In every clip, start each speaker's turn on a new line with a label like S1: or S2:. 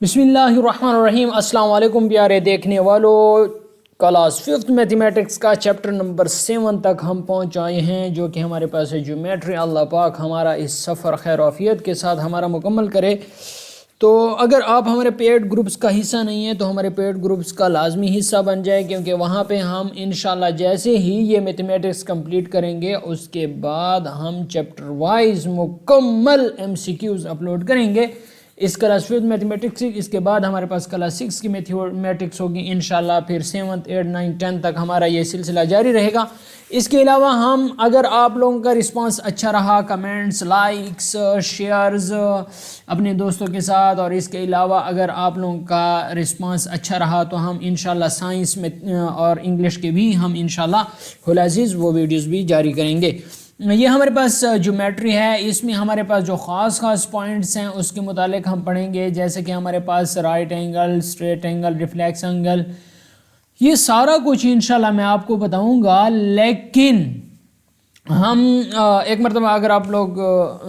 S1: بسم اللہ الرحمن الرحیم۔ السلام علیکم پیارے دیکھنے والوں، کلاس 5 میتھمیٹکس کا چیپٹر نمبر 7 تک ہم پہنچ آئے ہیں، جو کہ ہمارے پاس ہے جیومیٹری۔ اللہ پاک ہمارا اس سفر خیر و عافیت کے ساتھ ہمارا مکمل کرے۔ تو اگر آپ ہمارے پیڈ گروپس کا حصہ نہیں ہیں تو ہمارے پیڈ گروپس کا لازمی حصہ بن جائے، کیونکہ وہاں پہ ہم انشاءاللہ جیسے ہی یہ میتھمیٹکس کمپلیٹ کریں گے اس کے بعد ہم چیپٹر وائز مکمل MCQs اپلوڈ کریں گے۔ اس کلاس 5 میتھمیٹکس، اس کے بعد ہمارے پاس کلاس 6 کی میتھمیٹکس ہوگی انشاءاللہ، پھر 7th 8th 9th 10th تک ہمارا یہ سلسلہ جاری رہے گا۔ اس کے علاوہ ہم اگر آپ لوگوں کا رسپانس اچھا رہا، کمنٹس، لائکس، شیئرز اپنے دوستوں کے ساتھ، اور اس کے علاوہ اگر آپ لوگوں کا رسپانس اچھا رہا تو ہم انشاءاللہ سائنس میں اور انگلش کے بھی ہم انشاءاللہ العزیز وہ ویڈیوز بھی جاری کریں گے۔ یہ ہمارے پاس جیومیٹری ہے، اس میں ہمارے پاس جو خاص پوائنٹس ہیں اس کے متعلق ہم پڑھیں گے، جیسے کہ ہمارے پاس right angle, straight angle, reflex angle, یہ سارا کچھ انشاءاللہ میں آپ کو بتاؤں گا۔ لیکن ہم ایک مرتبہ اگر آپ لوگ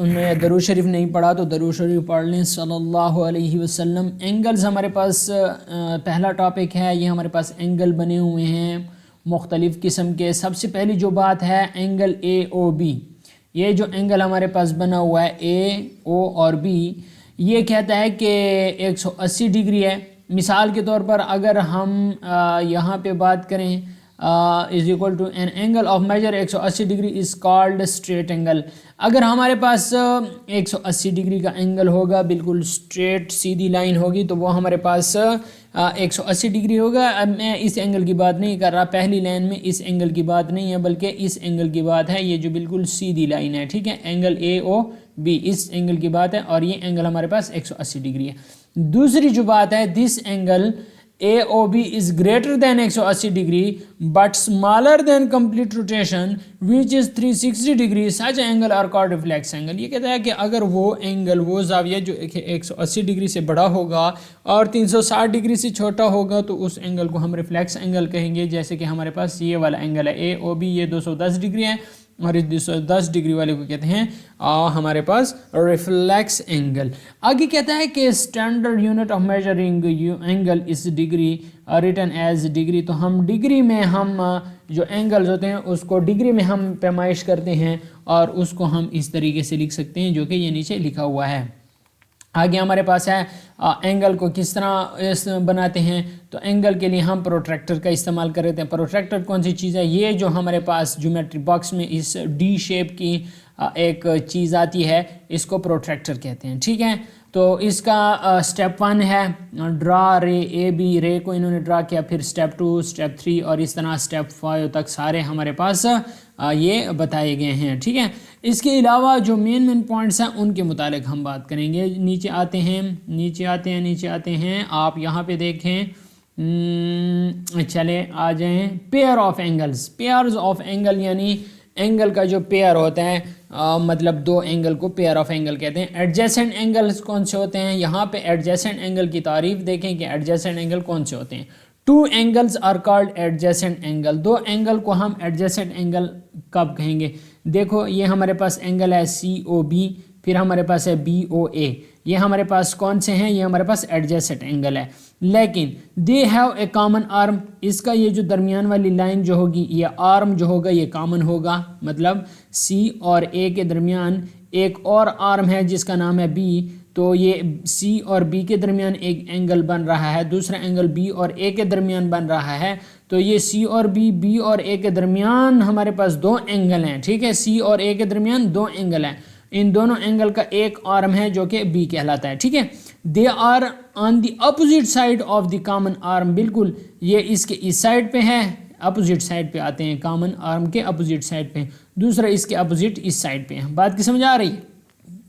S1: نے درود شریف نہیں پڑھا تو درود شریف پڑھ لیں صلی اللہ علیہ وسلم۔ اینگلز ہمارے پاس پہلا ٹاپک ہے، یہ ہمارے پاس اینگل بنے ہوئے ہیں مختلف قسم کے۔ سب سے پہلی جو بات ہے اینگل AOB، یہ جو اینگل ہمارے پاس بنا ہوا ہے AO اور B، یہ کہتا ہے کہ 180 ڈگری ہے۔ مثال کے طور پر اگر ہم یہاں پہ بات کریں is equal to an angle of measure 180 degree is called straight angle۔ اگر ہمارے پاس 180 ڈگری کا اینگل ہوگا، بالکل اسٹریٹ سیدھی لائن ہوگی، تو وہ ہمارے پاس 180 ڈگری ہوگا۔ اب میں اس اینگل کی بات نہیں کر رہا، پہلی لائن میں اس اینگل کی بات نہیں ہے، بلکہ اس اینگل کی بات ہے، یہ جو بالکل سیدھی لائن ہے، ٹھیک ہے، اینگل AOB، اس اینگل کی بات ہے، اور یہ اینگل ہمارے پاس 180 ڈگری ہے۔ دوسری جو بات ہے، this angle AOB is greater than 180 degree but smaller than complete rotation which is 360 degree, such angle are called reflex angle۔ یہ کہتا ہے کہ اگر وہ اینگل، وہ زاویہ جو 180 ڈگری سے بڑا ہوگا اور 360 ڈگری سے چھوٹا ہوگا تو اس اینگل کو ہم ریفلیکس اینگل کہیں گے، جیسے کہ ہمارے پاس یہ والا اینگل ہے AOB، یہ 210 ڈگری ہے، اور اس 210 ڈگری والے کو کہتے ہیں ہمارے پاس ریفلیکس اینگل۔ آگے کہتا ہے کہ standard unit of measuring angle is degree written as degree, تو ہم ڈگری میں ہم جو اینگلز ہوتے ہیں اس کو ڈگری میں ہم پیمائش کرتے ہیں، اور اس کو ہم اس طریقے سے لکھ سکتے ہیں جو کہ یہ نیچے لکھا ہوا ہے۔ آگے ہمارے پاس ہے اینگل کو کس طرح بناتے ہیں، تو اینگل کے لیے ہم پروٹریکٹر کا استعمال کر رہے ہیں۔ پروٹریکٹر کون سی چیز ہے؟ یہ جو ہمارے پاس جیومیٹری باکس میں اس ڈی شیپ کی ایک چیز آتی ہے، اس کو پروٹریکٹر کہتے ہیں، ٹھیک ہے۔ تو اس کا سٹیپ 1 ہے ڈرا رے AB، رے کو انہوں نے ڈرا کیا، پھر سٹیپ 2، سٹیپ 3، اور اس طرح سٹیپ 5 تک سارے ہمارے پاس یہ بتائے گئے ہیں، ٹھیک ہے۔ اس کے علاوہ جو مین پوائنٹس ہیں ان کے متعلق ہم بات کریں گے۔ نیچے آتے ہیں، آپ یہاں پہ دیکھیں، چلے آ جائیں، pair of angles, pairs of angle, یعنی اینگل کا جو پیئر ہوتا ہے، مطلب دو اینگل کو پیئر آف اینگل کہتے ہیں۔ ایڈجیسنٹ اینگلز کون سے ہوتے ہیں؟ یہاں پہ ایڈجیسنٹ اینگل کی تعریف دیکھیں کہ ایڈجیسنٹ اینگل کون سے ہوتے ہیں۔ 2 angles are called adjacent angle، 2 angle کو ہم ایڈجیسنٹ اینگل کب کہیں گے؟ دیکھو یہ ہمارے پاس اینگل ہے COB، پھر ہمارے پاس ہے BOA، یہ ہمارے پاس کون سے ہیں؟ یہ ہمارے پاس ایڈجیسنٹ اینگل ہے، لیکن they have a common arm، اس کا یہ جو درمیان والی لائن جو ہوگی، یہ آرم جو ہوگا یہ کامن ہوگا، مطلب C اور A کے درمیان ایک اور آرم ہے جس کا نام ہے B، تو یہ C اور B کے درمیان ایک اینگل بن رہا ہے، دوسرا اینگل B اور A کے درمیان بن رہا ہے، تو یہ C اور B اور A کے درمیان ہمارے پاس 2 اینگل ہیں، ٹھیک ہے، C اور A کے درمیان 2 اینگل ہیں، ان دونوں اینگل کا ایک آرم ہے جو کہ B کہلاتا ہے، ٹھیک ہے۔ they are on the opposite side of the common arm، بالکل یہ اس کے اس سائڈ پہ ہے، اپوزٹ سائڈ پہ آتے ہیں، کامن آرم کے اپوزٹ سائڈ پہ، دوسرا اس کے اپوزٹ اس سائڈ پہ ہے۔ بات کی سمجھ آ رہی ہے؟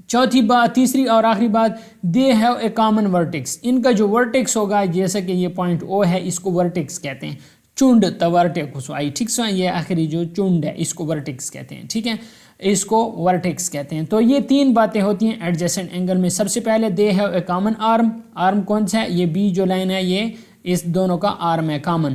S1: چوتھی بات، تیسری اور آخری بات، they have a common vertex، ان کا جو ورٹیکس ہوگا، جیسا کہ یہ پوائنٹ O ہے، اس کو ورٹیکس کہتے ہیں، چونڈ تورٹیکس آئی، ٹھیک سو، یہ آخری جو چونڈ ہے اس کو ورٹیکس کہتے ہیں، ٹھیک ہے، اس کو ورٹیکس کہتے ہیں۔ تو یہ 3 باتیں ہوتی ہیں ایڈجیسنٹ اینگل میں۔ سب سے پہلے they have a common arm، آرم کون سا ہے؟ یہ B جو لائن ہے یہ اس دونوں کا آرم ہے، کامن۔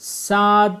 S1: 7,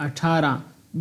S1: 18,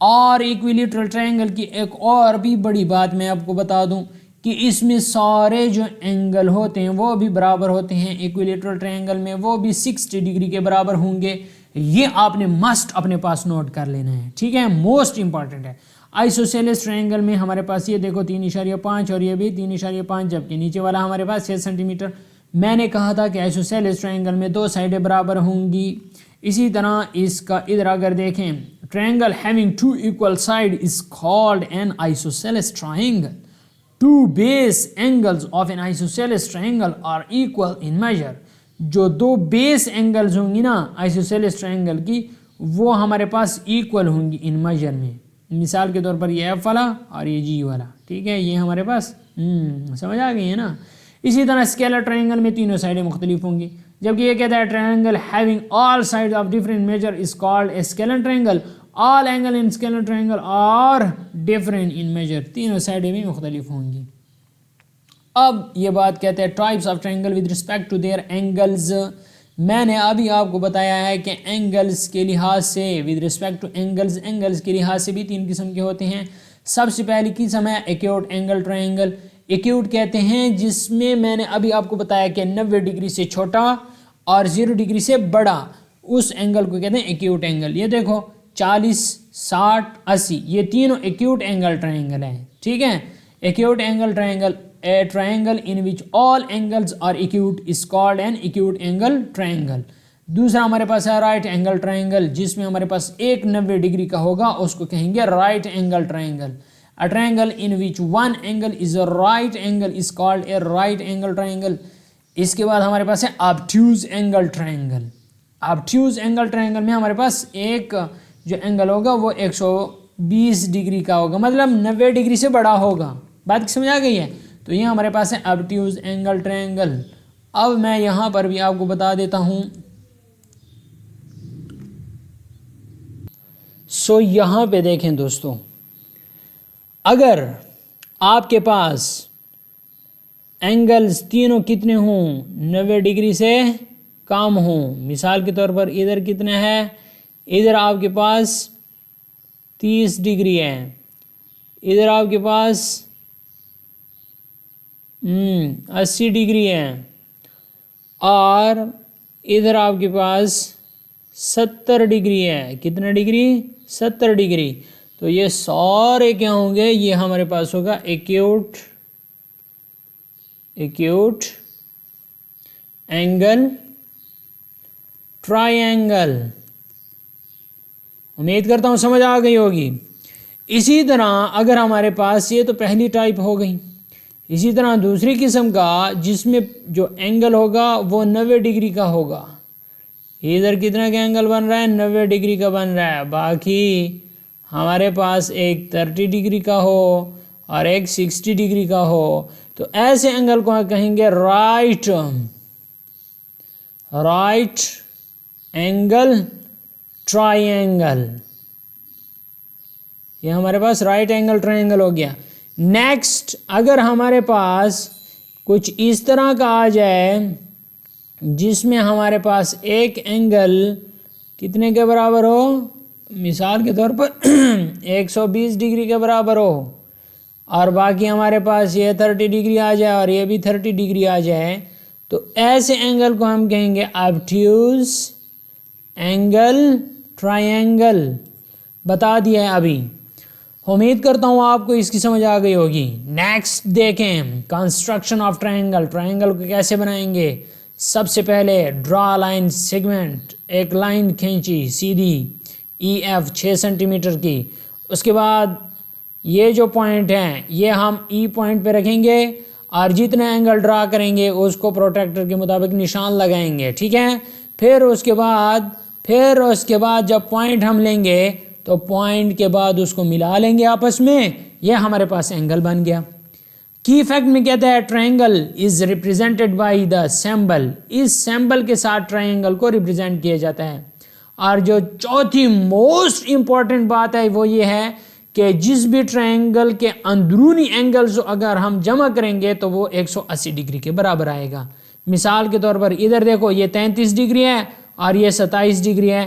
S1: اور ایکویلیٹرل ٹرائنگل کی ایک اور بھی بڑی بات میں آپ کو بتا دوں کہ اس میں سارے جو اینگل ہوتے ہیں وہ بھی برابر ہوتے ہیں. ایکویلیٹرل ٹرائنگل میں وہ بھی 60 ڈگری کے برابر ہوں گے. یہ آپ نے مسٹ اپنے پاس نوٹ کر لینا ہے, ٹھیک ہے, موسٹ امپورٹنٹ ہے. آئسوسیلس ٹرائنگل میں ہمارے پاس یہ دیکھو 3.5 اور یہ بھی 3.5, جبکہ نیچے والا ہمارے پاس 6 سینٹی میٹر. میں نے کہا تھا کہ آئسوسیلس ٹرائنگل میں 2 سائڈیں برابر ہوں گی. اسی طرح اس کا ادھر اگر دیکھیں, triangle having 2 equal side is called an isosceles triangle. 2 base angles of an isosceles triangle are equal in measure. جو 2 بیس اینگلز ہوں گی نا آئسوسیلس ٹرائنگل کی, وہ ہمارے پاس ایکول ہوں گی ان میجر میں. مثال کے طور پر یہ ایف والا اور یہ جی والا, ٹھیک ہے, یہ ہمارے پاس سمجھ آ گئی ہے نا. اسی طرح اسکیلر ٹرائنگل میں تینوں سائڈیں مختلف ہوں گی, جبکہ یہ کہتا ہے triangle having all side of different measure is called a scalene triangle. All angle in scalene triangle are different in measure. تینوں سائڈیں بھی مختلف ہوں گی. اب یہ بات کہتے ہیں types of triangle with respect to their angles. میں نے ابھی آپ کو بتایا ہے کہ اینگلز کے لحاظ سے ود رسپیکٹ ٹو اینگلز کے لحاظ سے بھی 3 قسم کے ہوتے ہیں. سب سے پہلی قسم ہے ایکیوٹ اینگل ٹرائنگل. ایکیوٹ کہتے ہیں جس میں نے ابھی آپ کو بتایا کہ 90 ڈگری سے چھوٹا اور 0 ڈگری سے بڑا, اس اینگل کو کہتے ہیں ایکیوٹ اینگل. یہ دیکھو 40, 60, 80 یہ تینوں ایکیوٹ اینگل ٹرائنگل ہیں, ٹھیک ہے. Acute angle triangle, a triangle in which all angles are acute is called an acute angle triangle. دوسرا ہمارے پاس ہے رائٹ اینگل ٹرائنگل, جس میں ہمارے پاس ایک 90 ڈگری کا ہوگا, اس کو کہیں گے right angle triangle. A triangle in which one angle is a right angle is called a right angle triangle. اس کے بعد ہمارے پاس ہے obtuse angle triangle. obtuse angle triangle میں ہمارے پاس ایک جو اینگل ہوگا وہ 120 ڈگری کا ہوگا, مطلب 90 ڈگری سے بڑا ہوگا. بات سمجھ آ گئی ہے؟ تو یہ ہمارے پاس ہے obtuse angle triangle. اب میں یہاں پر بھی آپ کو بتا دیتا ہوں. سو یہاں پہ دیکھیں دوستو, اگر آپ کے پاس اینگلز تینوں کتنے ہوں, 90 ڈگری سے کم ہوں. مثال کے طور پر ادھر کتنا ہے, ادھر آپ کے پاس 30 ڈگری ہے, ادھر آپ کے پاس 80 ڈگری ہے, اور ادھر آپ کے پاس 70 ڈگری ہے. کتنا ڈگری؟ 70 ڈگری. تو یہ سارے کیا ہوں گے, یہ ہمارے پاس ہوگا ایکیوٹ اینگل ٹرائی اینگل. امید کرتا ہوں سمجھ آ گئی ہوگی. اسی طرح اگر ہمارے پاس, یہ تو پہلی ٹائپ ہو گئی, اسی طرح دوسری قسم کا جس میں جو اینگل ہوگا وہ 90 ڈگری کا ہوگا. ادھر کتنا کا اینگل بن رہا ہے, 90 ڈگری کا بن رہا ہے. باقی ہمارے پاس ایک 30 ڈگری کا ہو اور ایک 60 ڈگری کا ہو, تو ایسے اینگل کو کہیں گے رائٹ اینگل ٹرائی اینگل. یہ ہمارے پاس رائٹ اینگل ٹرائنگل ہو گیا. نیکسٹ, اگر ہمارے پاس کچھ اس طرح کا آ جائے جس میں ہمارے پاس ایک اینگل کتنے کے برابر ہو, مثال کے طور پر 120 ڈگری کے برابر ہو, اور باقی ہمارے پاس یہ 30 ڈگری آ جائے اور یہ بھی 30 ڈگری آ جائے, تو ایسے اینگل کو ہم کہیں گے obtuse اینگل ٹرائنگل. بتا دیا ہے ابھی. امید کرتا ہوں آپ کو اس کی سمجھ آ گئی ہوگی. نیکسٹ دیکھیں, کنسٹرکشن آف ٹرائنگل. ٹرائنگل کو کیسے بنائیں گے؟ سب سے پہلے ڈرا لائن سیگمنٹ, ایک لائن کھینچی سیدھی EF 6 سینٹی میٹر کی. اس کے بعد یہ جو پوائنٹ ہیں یہ ہم E پوائنٹ پہ رکھیں گے, اور جتنا اینگل ڈرا کریں گے اس کو پروٹیکٹر کے مطابق نشان لگائیں گے, ٹھیک ہے. پھر اس کے بعد جب پوائنٹ ہم لیں گے تو پوائنٹ کے بعد اس کو ملا لیں گے آپس میں, یہ ہمارے پاس اینگل بن گیا. کی فیکٹ میں کہتا ہے triangle is represented by the symbol. اس سیمبل کے ساتھ ٹرائنگل کو ریپرزینٹ کیا جاتا ہے. اور جو چوتھی موسٹ امپورٹنٹ بات ہے وہ یہ ہے کہ جس بھی ٹرائنگل کے اندرونی اینگلز اگر ہم جمع کریں گے تو وہ 180 ڈگری کے برابر آئے گا. مثال کے طور پر ادھر دیکھو, یہ 33 ڈگری ہے اور یہ 27 ڈگری ہے.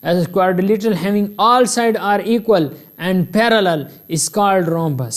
S1: As quadrilateral having all sides are equal and parallel is called rhombus,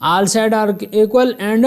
S1: all sides are equal and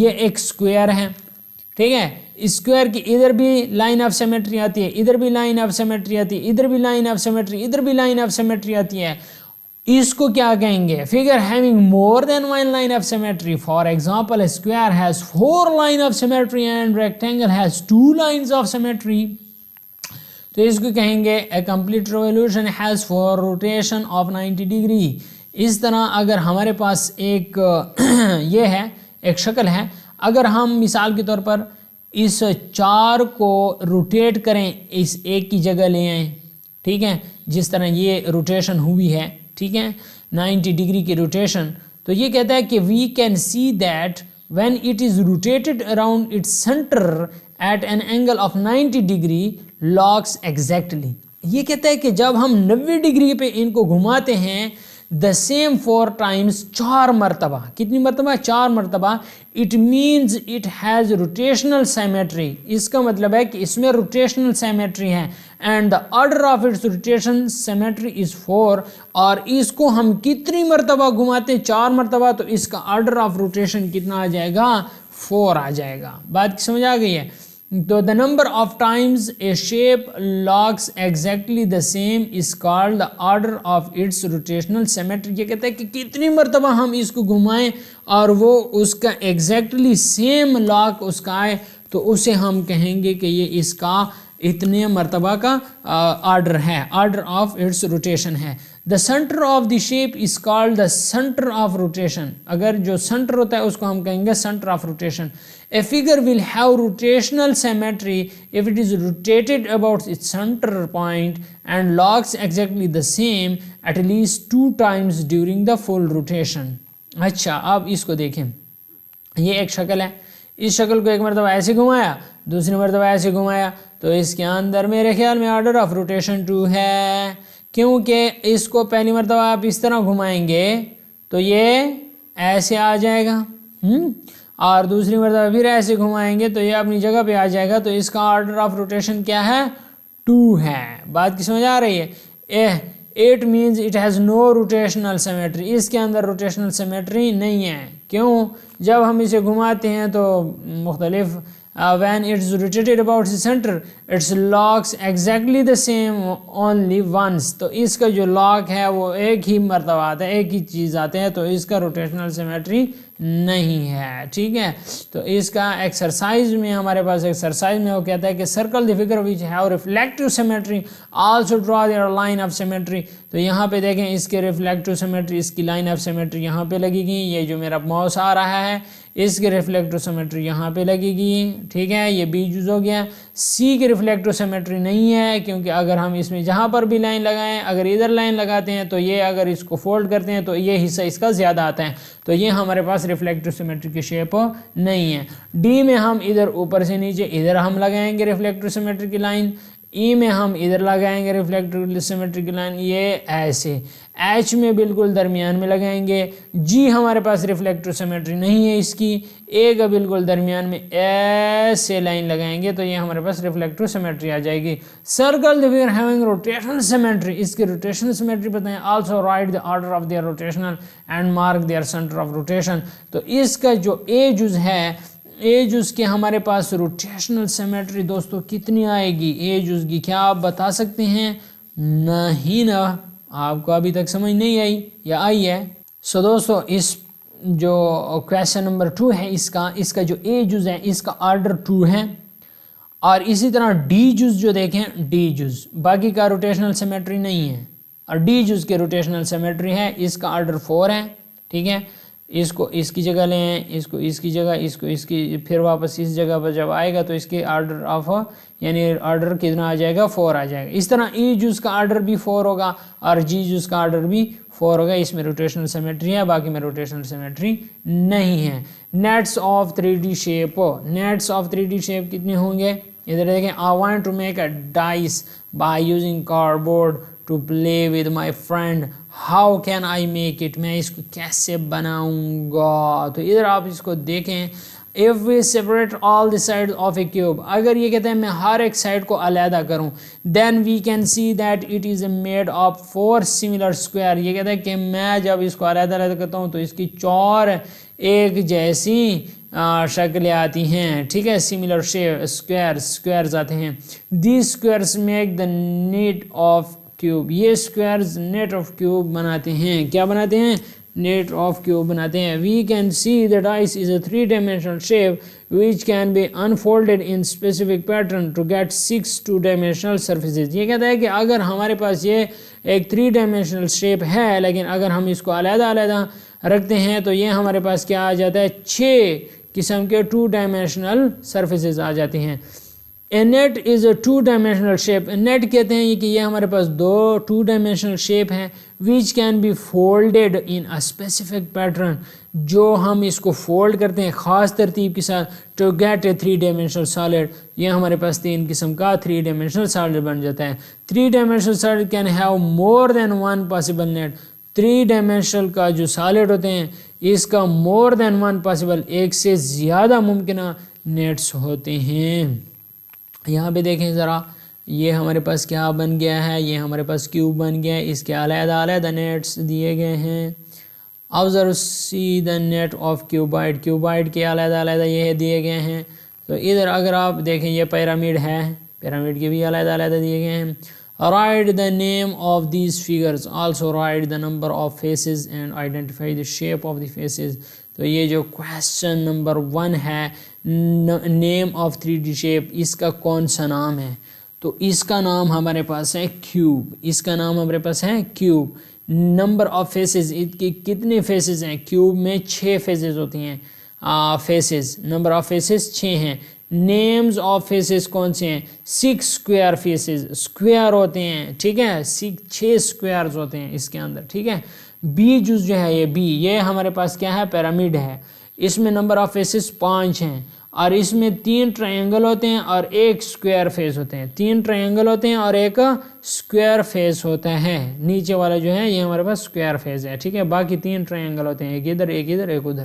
S1: یہ ایک اسکوائر ہے، ٹھیک ہے، اسکوائر کی ادھر بھی لائن آف سیمیٹری آتی ہے، ادھر بھی لائن آف سیمیٹری آتی ہے، ادھر بھی لائن آف سیمیٹری، ادھر بھی لائن آف سیمیٹری آتی ہے. اس کو کیا کہیں گے؟ Figure having more than one line of symmetry. For example square has 4 line of symmetry and rectangle has 2 lines of symmetry. تو اس کو کہیں گے a complete revolution has 4 rotation of 90 degree. اس طرح اگر ہمارے پاس ایک یہ ہے، ایک شکل ہے، اگر ہم مثال کے طور پر اس 4 کو روٹیٹ کریں، اس ایک کی جگہ لے آئیں، ٹھیک ہے، جس طرح یہ روٹیشن ہوئی ہے، ٹھیک ہے، 90 ڈگری کی روٹیشن، تو یہ کہتا ہے کہ we can see that when it is rotated around its center at an angle of 90 degree locks exactly. یہ کہتا ہے کہ جب ہم 90 ڈگری پہ ان کو گھماتے ہیں the same 4 times، 4 مرتبہ، کتنی مرتبہ؟ 4 مرتبہ. it means it has rotational symmetry. اس کا مطلب ہے کہ اس میں rotational symmetry ہے and the order of its rotation symmetry is 4. اور اس کو ہم کتنی مرتبہ گھماتے ہیں؟ 4 مرتبہ، تو اس کا order of rotation کتنا آ جائے گا؟ 4 آ جائے گا. بات سمجھ آ گئی ہے؟ تو the number of times a shape locks exactly the same is called the order of its rotational symmetry. یہ کہتا ہے کہ کتنی مرتبہ ہم اس کو گھمائیں اور وہ اس کا exactly same لاک اس کا آئے، تو اسے ہم کہیں گے کہ یہ اس کا اتنے مرتبہ کا آرڈر ہے، آرڈر آف اٹس روٹیشن ہے. The center of the shape is called the center of rotation. اگر جو سنٹر ہوتا ہے اس کو ہم کہیں گے center of rotation. A figure will have rotational symmetry if it is rotated about its center point and locks exactly the same at least 2 times during the full rotation. اچھا، اب اس کو دیکھیں، یہ ایک شکل ہے، اس شکل کو ایک مرتبہ ایسے گھمایا، دوسری مرتبہ ایسے گھمایا، تو اس کے اندر میرے خیال میں آرڈر آف روٹیشن 2 ہے، کیونکہ اس کو پہلی مرتبہ آپ اس طرح گھمائیں گے تو یہ ایسے آ جائے گا، اور دوسری مرتبہ پھر ایسے گھمائیں گے تو یہ اپنی جگہ پہ آ جائے گا. تو اس کا آرڈر آف روٹیشن کیا ہے؟ 2 ہے. بات کی سمجھ آ رہی ہے؟ It means it has no rotational symmetry. اس کے اندر روٹیشنل سیمیٹری نہیں ہے. کیوں؟ جب ہم اسے گھماتے ہیں تو مختلف when it's rotated about the center its locks exactly the same only once. تو اس کا جو لاک ہے وہ ایک ہی مرتبہ آتا ہے، ایک ہی چیز آتے ہیں، تو اس کا روٹیشنل سیمیٹری نہیں ہے، ٹھیک ہے. تو اس کا ایکسرسائز میں ہمارے پاس ایکسرسائز میں وہ کہتا ہے کہ circle the figure which have reflective symmetry also draw their line of symmetry. تو یہاں پہ دیکھیں اس کے ریفلیکٹیو سیمیٹری، اس کی لائن آف سیمیٹری یہاں پہ لگے گی. یہ جو میرا ماؤس آ رہا ہے اس کے ریفلیکٹیو سیمیٹری یہاں پہ لگے گی، ٹھیک ہے، یہ بی جز ہو گیا. سی کی ریفلیکٹیو سیمیٹری نہیں ہے، کیونکہ اگر ہم اس میں جہاں پر بھی لائن لگائیں، اگر ادھر لائن لگاتے ہیں تو یہ اگر اس کو فولڈ کرتے ہیں تو یہ حصہ اس کا زیادہ آتا ہے، تو یہ ہمارے پاس ریفلیکٹیو سیمیٹری کی شیپ نہیں ہے. ڈی میں ہم ادھر اوپر سے نیچے ادھر ہم لگائیں گے ریفلیکٹیو سیمیٹری کی لائن، ای میں ہم ادھر لگائیں گے ریفلیکٹیو سیمیٹری کی لائن، یہ ایسے. ایچ میں بالکل درمیان میں لگائیں گے. جی ہمارے پاس ریفلیکٹیو سیمیٹری نہیں ہے اس کی. اے کا بالکل درمیان میں ایسے لائن لگائیں گے تو یہ ہمارے پاس ریفلیکٹیو سیمیٹری آ جائے گی. Circle the figure having rotational symmetry, اس کی روٹیشنل سیمیٹری بتائیں. Also write the order of their rotational and mark their centre of rotation. تو اس کا جو اے جز ہے، اے جز کے ہمارے پاس روٹیشنل سیمیٹری دوستو کتنی آئے گی؟ اے جز کی کیا آپ بتا سکتے ہیں؟ نہیں نا، آپ کو ابھی تک سمجھ نہیں آئی یا آئی ہے؟ سو دوستو اس جو کویسچن نمبر 2 ہے اس کا جو اے جز ہے اس کا آرڈر 2 ہے. اور اسی طرح ڈی جز جو دیکھیں، ڈی جز باقی کا روٹیشنل سیمیٹری نہیں ہے، اور ڈی جز کے روٹیشنل سیمیٹری ہے، اس کا آرڈر 4 ہے، ٹھیک ہے. اس کو اس کی جگہ لیں، اس کو اس کی جگہ، اس کو اس کی، پھر واپس اس جگہ پر جب آئے گا تو اس کے آرڈر آف یعنی آرڈر کتنا آ جائے گا؟ 4 آ جائے گا. اس طرح ای جز کا آرڈر بھی 4 ہوگا اور جی جز کا آرڈر بھی 4 ہوگا. اس میں روٹیشنل سیمیٹری ہے، باقی میں روٹیشنل سیمیٹری نہیں ہے. Nets of 3D shape, nets of 3D shape کتنے ہوں گے؟ ادھر دیکھیں. I want to make a dice by using cardboard to play with my friend. How can I make it؟ میں اس کو کیسے بناؤں گا؟ تو ادھر آپ اس کو دیکھیں. if we separate all the sides of a cube, اگر یہ کہتے ہیں میں ہر ایک سائڈ کو علیحدہ کروں, then we can see that it is made of 4 similar square. یہ کہتا ہے کہ میں جب اس کو علیحدہ کرتا ہوں تو اس کی 4 ایک جیسی شکلیں آتی ہیں, ٹھیک ہے, similar shape squares آتے ہیں. These squares make the net of cube. یہ squares net of cube بناتے ہیں. کیا بناتے ہیں؟ net of cube بناتے ہیں. We can see that ice is a 3-dimensional shape which can be unfolded in specific pattern to get 6 2-dimensional surfaces. یہ کہتا ہے کہ اگر ہمارے پاس یہ ایک 3-dimensional shape ہے لیکن اگر ہم اس کو علیحدہ رکھتے ہیں تو یہ ہمارے پاس کیا آ جاتا ہے؟ 6 قسم کے 2-dimensional surfaces آ جاتے ہیں. A net is a 2-dimensional shape. Net کہتے ہیں کہ یہ ہمارے پاس 2-dimensional shape ہے which can be folded in a specific pattern, جو ہم اس کو فولڈ کرتے ہیں خاص ترتیب کے ساتھ to get a 3-dimensional solid. یہ ہمارے پاس 3 قسم کا 3-dimensional solid بن جاتا ہے. 3-dimensional solid can have more than one possible net. 3-dimensional کا جو solid ہوتے ہیں اس کا more than one possible, ایک سے زیادہ ممکنہ نیٹس ہوتے ہیں. یہاں پہ دیکھیں ذرا, یہ ہمارے پاس کیا بن گیا ہے؟ یہ ہمارے پاس کیوب بن گیا ہے, اس کے علیحدہ نیٹس دیے گئے ہیں. observe see the net of cuboid. Cuboid کے علیحدہ یہ دیے گئے ہیں. تو ادھر اگر آپ دیکھیں یہ پیرامڈ ہے, پیرامڈ کے بھی علیحدہ دیے گئے ہیں. write the name of these figures, also write the number of faces and identify the shape of the faces. تو یہ جو کویسچن نمبر 1 ہے, نیم آف 3D شیپ, اس کا کون سا نام ہے؟ تو اس کا نام ہمارے پاس ہے کیوب. اس کا نام ہمارے پاس ہے کیوب. نمبر آف فیسز, اس کے کتنے فیسز ہیں؟ کیوب میں 6 فیسز ہوتی ہیں. فیسز, نمبر آف فیسز 6 ہیں. نیمز آف فیسز کون سے ہیں؟ 6 اسکوائر فیسز, اسکوائر ہوتے ہیں, ٹھیک ہے, 6 اسکوائرز ہوتے ہیں اس کے اندر, ٹھیک ہے. بی جز جو ہے یہ ہمارے پاس کیا ہے؟ پیرامڈ ہے. اس میں نمبر آف فیسز 5 ہیں اور اس میں 3 ٹرائنگل ہوتے ہیں اور 1 اسکوائر فیس ہوتے ہیں. 3 ٹرائنگل ہوتے ہیں اور 1 اسکوائر فیس ہوتا ہے. نیچے والا جو ہے یہ ہمارے پاس اسکوائر فیس ہے, ٹھیک ہے. باقی 3 ٹرائنگل ہوتے ہیں, ایک ادھر ایک ادھر ایک ادھر.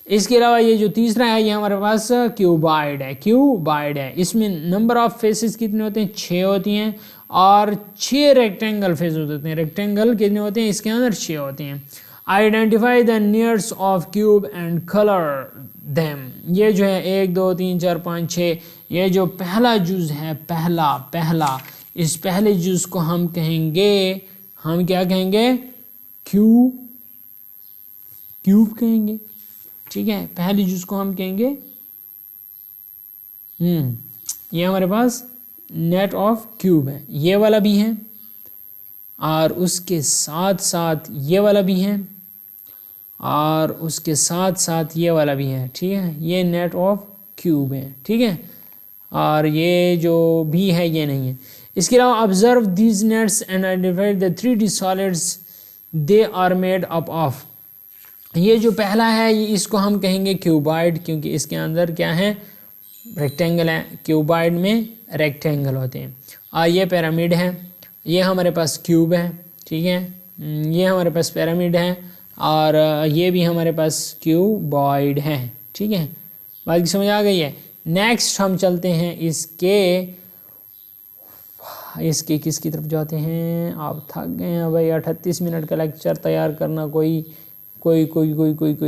S1: اس کے علاوہ یہ جو تیسرا ہے یہ ہمارے پاس کیوبائڈ ہے. کیوبائڈ ہے, اس میں نمبر آف فیسز کتنے ہوتے ہیں؟ 6 ہوتی ہیں اور 6 ریکٹینگل فیس ہوتے ہیں. ریکٹینگل کتنے ہوتے ہیں اس کے اندر؟ 6 ہوتے ہیں. Identify the nears of cube and colour them. یہ جو ہے 1 2 3 4 5 6, یہ جو پہلا جز ہے, پہلا اس پہلے جز کو ہم کہیں گے, ہم کیا کہیں گے؟ کیوب کہیں گے, ٹھیک ہے. پہلی جز کو ہم کہیں گے یہ ہمارے پاس نیٹ آف کیوب ہے. یہ والا بھی ہے اور اس کے ساتھ یہ والا بھی ہے اور اس کے ساتھ یہ والا بھی ہے, ٹھیک ہے. یہ نیٹ آف کیوب ہے, ٹھیک ہے. اور یہ جو بھی ہے یہ نہیں ہے. اس کے علاوہ observe these nets and identify the 3D solids they are made up of. یہ جو پہلا ہے اس کو ہم کہیں گے کیوبائڈ, کیونکہ اس کے اندر کیا ہے؟ ریکٹینگل ہے. کیوبائڈ میں ریکٹینگل ہوتے ہیں. اور یہ پیرامڈ ہے, یہ ہمارے پاس کیوب ہے, ٹھیک ہے. یہ ہمارے پاس پیرامڈ ہے اور یہ بھی ہمارے پاس کیوبائڈ ہے, ٹھیک ہے. بات کی سمجھ آ گئی ہے. نیکسٹ ہم چلتے ہیں اس کے کس کی طرف جاتے ہیں؟ آپ تھک گئے ہیں بھائی, 38 منٹ کا لیکچر تیار کرنا کوئی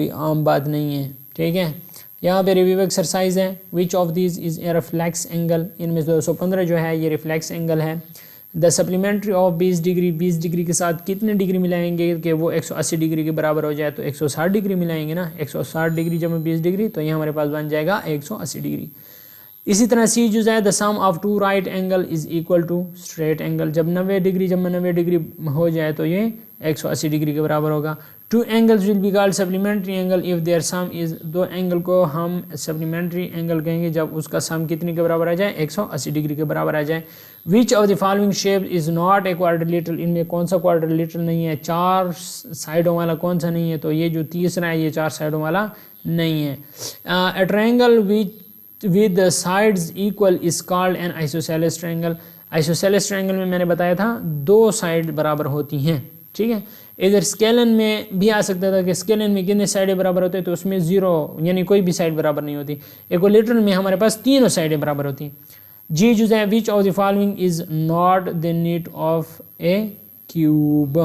S1: عام بات نہیں ہے, ٹھیک ہے. یہاں پہ ریویو ایکسرسائز ہے. Which of these is a reflex angle. ان میں 215 جو ہے یہ ریفلیکس اینگل ہے. The supplementary of 20 degree, 20 degree کے ساتھ کتنے ڈگری ملائیں گے کہ وہ 180 ڈگری کے برابر ہو جائے؟ تو 160 ڈگری ملائیں گے نا. 160 ڈگری جب 20 ڈگری تو یہ ہمارے پاس بن جائے گا 180 ڈگری. اسی طرح سی جو ہے the sum of 2 right angle is equal to straight angle. جب 90 ڈگری ہو جائے تو یہ 180 ڈگری کے برابر ہوگا. 2 angles will be called supplementary angle if their sum is, 2 angle کو ہم سپلیمنٹری اینگل کہیں گے جب اس کا سم کتنے کے برابر آ جائے؟ 180 ڈگری کے برابر آ جائے. which of the following shape is not a quadrilateral. ان میں کون سا quadrilateral نہیں ہے؟ 4 سائڈوں والا کون سا نہیں ہے؟ تو یہ جو تیسرا ہے یہ 4 سائڈوں والا نہیں ہے. a triangle with the sides equal is called an isosceles triangle. isosceles triangle میں نے بتایا تھا 2 سائڈ برابر ہوتی ہیں, ٹھیک ہے. ادھر اسکیلن میں بھی آ سکتا تھا کہ اسکیلن میں کتنے سائڈیں برابر ہوتے ہیں، تو اس میں 0 یعنی کوئی بھی سائڈ برابر نہیں ہوتی. ایکولیٹرل میں ہمارے پاس تینوں سائڈیں برابر ہوتی ہیں. جی جو ہے which of the following is not the net of a cube.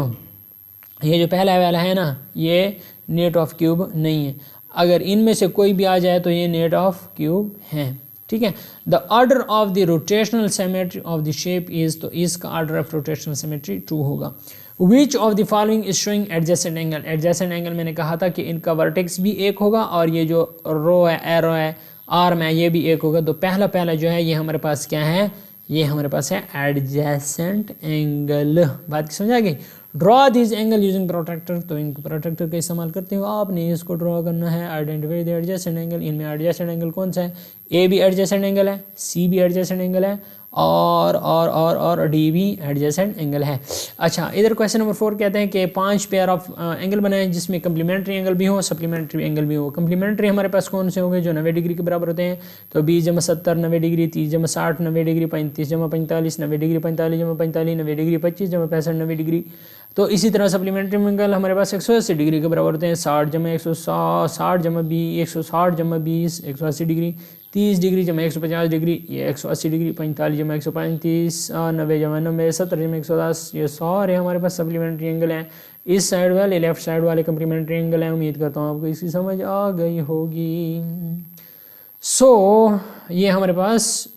S1: یہ جو پہلا والا ہے نا یہ نیٹ آف کیوب نہیں ہے. اگر ان میں سے کوئی بھی آ جائے تو یہ نیٹ آف کیوب ہے. ٹھیک ہے. The order of the rotational symmetry of the shape is, تو اس کا آرڈر آف روٹیشنل سیمیٹری 2 ہوگا. وچ of the following is شوئنگ ایڈجسٹنٹ angle. ایڈجسٹنٹ angle میں نے کہا تھا کہ ان کا ورٹیکس بھی ایک ہوگا اور یہ جو رو ہے ایرو ہے آرم ہے یہ بھی ایک ہوگا. تو پہلا جو ہے یہ ہمارے پاس کیا ہے، یہ ہمارے پاس ہے ایڈجسٹنٹ اینگل. بات سمجھا گئی. ڈرا دیز اینگل یوزنگ پروٹریکٹر. تو ان پروٹریکٹر کا استعمال کرتے ہوئے آپ نے اس کو ڈرا کرنا ہے. Identify the ایڈجسٹنٹ angle. ان میں ایڈجسٹنٹ اینگل کون سا ہے، اے بھی ایڈجسٹنٹ اینگل ہے، سی بھی ایڈجسٹنٹ اینگل ہے اور ڈی بھی ایڈجسٹنٹ اینگل ہے. اچھا ادھر کویسچن نمبر 4 کہتے ہیں کہ 5 پیئر آف اینگل بنائیں جس میں کمپلیمنٹری اینگل بھی ہو، سپلیمنٹری اینگل بھی ہو. کمپلیمنٹری ہمارے پاس کون سے ہوں گے جو 90 ڈگری کے برابر ہوتے ہیں. تو 20-70 90 degree, 30-60 90 degree, 35-45 90 degree, 45-45 90 degree, 25-65 90 degree. تو اسی طرح سپلیمنٹری اینگل ہمارے پاس 180 ڈگری کے برابر ہوتے ہیں. 60-160-20 180 ڈگری، 30 ڈگری جمع 150 ڈگری یہ 180 ڈگری، 45 جمع 135 90 جمع 90 70 جمع 110. یہ سارے ہمارے پاس سپلیمنٹری اینگل ہیں. اس سائڈ والے لیفٹ سائڈ والے کمپلیمنٹری اینگل ہیں. امید کرتا ہوں آپ کو اس کی سمجھ آ گئی ہوگی. یہ ہمارے پاس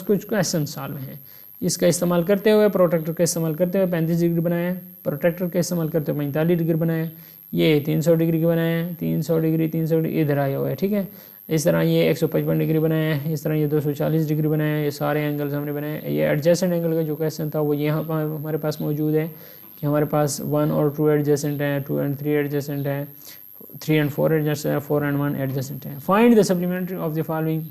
S1: کچھ کویسچن سالو ہیں. اس کا استعمال کرتے ہوئے پروٹریکٹر کا استعمال کرتے ہوئے 35 ڈگری بنایا، پروٹریکٹر کا استعمال کرتے ہوئے 45 ڈگری بنایا، یہ 300 ڈگری کے بنایا، 300 ڈگری ادھر آیا ہوا ہے. ٹھیک ہے. اس طرح یہ 155 ڈگری بنایا ہے، اس طرح یہ 240 ڈگری بنایا ہے. یہ سارے اینگلز ہم نے بنائے. یہ ایڈجسٹنٹ اینگل کا جو کویسچن تھا وہ یہاں پر ہمارے پاس موجود ہے کہ ہمارے پاس 1 اور 2 ایڈجسٹنٹ ہے، 2 and 3 ایڈجسٹنٹ ہے، 3 and 4 ایڈجسٹنٹ ہے، 4 and 1 ایڈجسٹنٹ ہے. Find the supplementary of the following.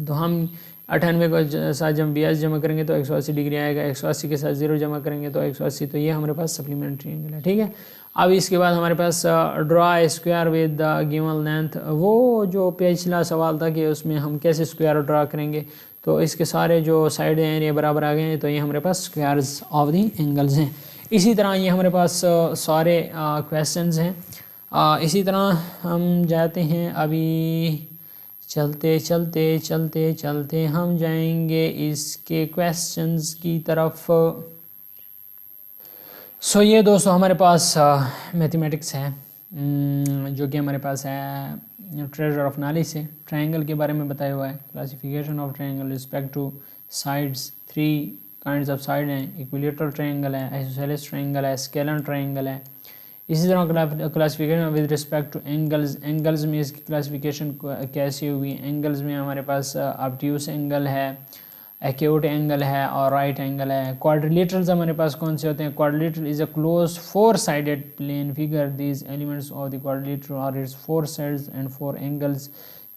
S1: تو ہم 98 کو ساتھ جب 82 جمع کریں گے تو 180 ڈگری آئے گا. 180 کے ساتھ 0 جمع کریں گے تو 180. تو یہ ہمارے پاس سپلیمنٹری اینگل ہے. ٹھیک ہے. اب اس کے بعد ہمارے پاس draw square with the given length. وہ جو پچھلا سوال تھا کہ اس میں ہم کیسے اسکوائر ڈرا کریں گے، تو اس کے سارے جو سائڈ ہیں یہ برابر آ گئے ہیں. تو یہ ہمارے پاس اسکوائرز آف دی اینگلز ہیں. اسی طرح یہ ہمارے پاس سارے کویسچنز ہیں. اسی طرح ہم جاتے ہیں ابھی چلتے ہم جائیں گے اس کے کویسچنز کی طرف. یہ دوستو ہمارے پاس میتھمیٹکس ہے جو کہ ہمارے پاس ہے ٹریجر آف نالج سے. ٹرائنگل کے بارے میں بتایا ہوا ہے. Classification of triangle respect two sides. 3 kinds of side ہیں. ایکولیٹرل ٹرائنگل ہے، آئسوسیلس ٹرائنگل ہے، اسکیلن ٹرائنگل ہے. اسی طرح classification with respect to angles. Angles میں اس کی کلاسیفیکیشن کیسی ہوئی. اینگلز میں ہمارے پاس آبٹیوس اینگل ہے، ایکیوٹ اینگل ہے اور رائٹ اینگل ہے. کوادریلیٹرلز ہمارے پاس کون سے ہوتے ہیں. کوادریلیٹرل از a close 4 sided plane figure. These elements of the quadrilateral are its 4 sides and 4 angles,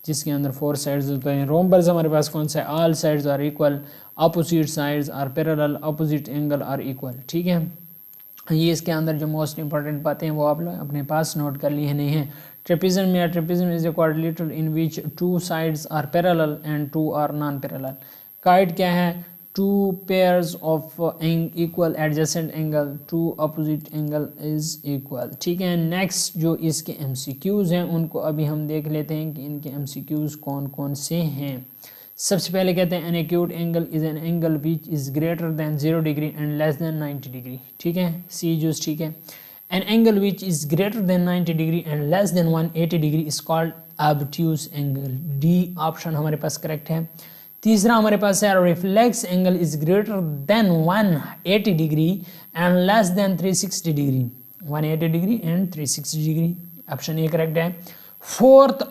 S1: جس کے اندر 4 sides ہوتے ہیں. رومبرز ہمارے پاس کون سے. all sides are equal, opposite sides are parallel, opposite angle are equal. ٹھیک ہے. یہ اس کے اندر جو موسٹ امپورٹنٹ باتیں ہیں وہ آپ لوگ اپنے پاس نوٹ کر لی نہیں ہیں. ٹریپزم میں ٹریپزم از اے کوادریلیٹرل in which 2 sides are parallel and 2 are non-parallel. Kite کیا ہے. 2 pairs of equal adjacent angle, 2 opposite angle is equal. ٹھیک ہے. نیکسٹ جو اس کے MCQs ہیں ان کو ابھی ہم دیکھ لیتے ہیں کہ ان کے MCQs کون کون سے ہیں. سب سے پہلے کہتے ہیں an acute angle is an angle which is greater than 0 degree and less than 90 degree. ٹھیک ہے. سی جوز ٹھیک ہے. an angle which is greater than 90 degree and less than 180 degree is called obtuse angle. D option ہمارے پاس correct ہے. تیسرا ہمارے پاس ہے reflex angle is greater than 180 degree and less than 360 degree. 180 degree and 360 degree option A correct ہے. Fourth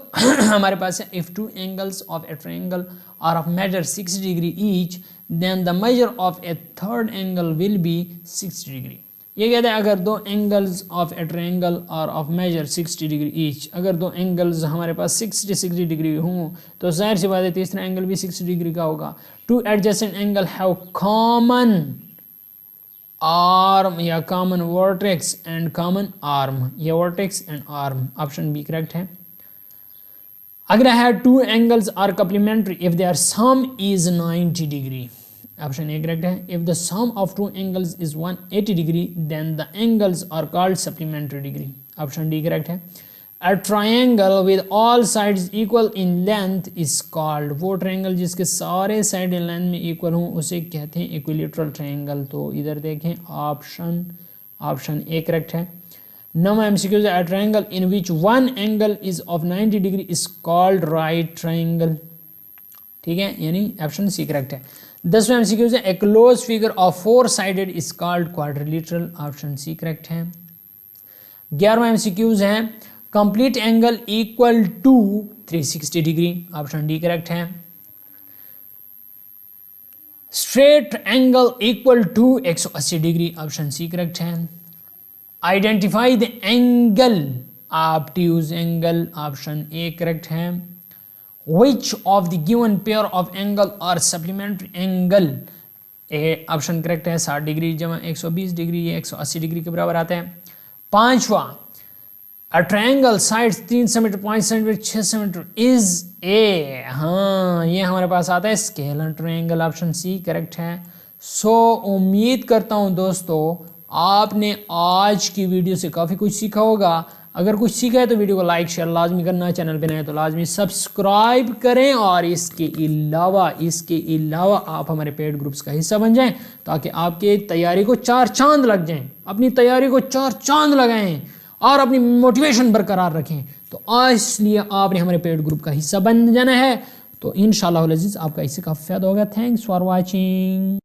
S1: ہمارے پاس ہے if 2 angles of a triangle are of measure 60 degree each then the measure of a third angle will be 60 degree. یہ کہتے ہیں اگر 2 angles of a triangle are of measure 60 degree each, اگر 2 angles ہمارے پاس 60 degree ہوں تو ظاہر سی بات ہے تیسرا اینگل بھی 60 ڈگری کا ہوگا. 2 adjacent angle have common arm یا common vertex and common arm. یہ vertex and arm option B correct ہے. اگر ہے 2 angles are complementary if their sum is 90 degree. Option A correct ہے. If the sum of two angles is 180 degree then the angles are called supplementary degree. Option D correct ہے. A triangle with all sides equal in length is called. وہ triangle جس کے سارے side length میں equal ہوں اسے کہتے ہیں ایکولیٹرل ٹرائنگل. تو ادھر دیکھیں آپشن اے کریکٹ ہے. نو M C Qs. A triangle in which one angle is of 90 degree is called right triangle. ٹھیک ہے, یعنی آپشن سی کریکٹ ہے. 10واں ایم سی کیوز ہے. A closed figure of 4 sided is called quadrilateral. Option C correct ہے. 11واں M C Qs ہے. Complete angle equal to 360 degree. Option D correct ہے. Straight angle equal to 180 degree. Option C correct ہے. Identify the angle obtuse angle. Option A correct ہے. Which of the given pair of angle اور supplementary angle. A option correct ہے. 60 degree جمع 120 degree یہ 180 degree کے برابر آتا ہے. 5واں A triangle sides 3 centimetre 5 centimetre 6 centimetre is a. ہاں یہ ہمارے پاس آتا ہے scalene triangle. Option C correct ہے. سو امید کرتا ہوں دوستو آپ نے آج کی ویڈیو سے کافی کچھ سیکھا ہوگا. اگر کچھ سیکھا ہے تو ویڈیو کو لائک شیئر لازمی کرنا. چینل پہ نئے تو لازمی سبسکرائب کریں. اور اس کے علاوہ آپ ہمارے پیڈ گروپس کا حصہ بن جائیں تاکہ آپ کے تیاری کو 4 چاند لگ جائیں. اپنی تیاری کو 4 چاند لگائیں اور اپنی موٹیویشن برقرار رکھیں. تو اس لیے آپ نے ہمارے پیڈ گروپ کا حصہ بن جانا ہے. تو انشاءاللہ العزیز آپ کا اس سے کافی فائدہ ہوگا. Thanks for watching.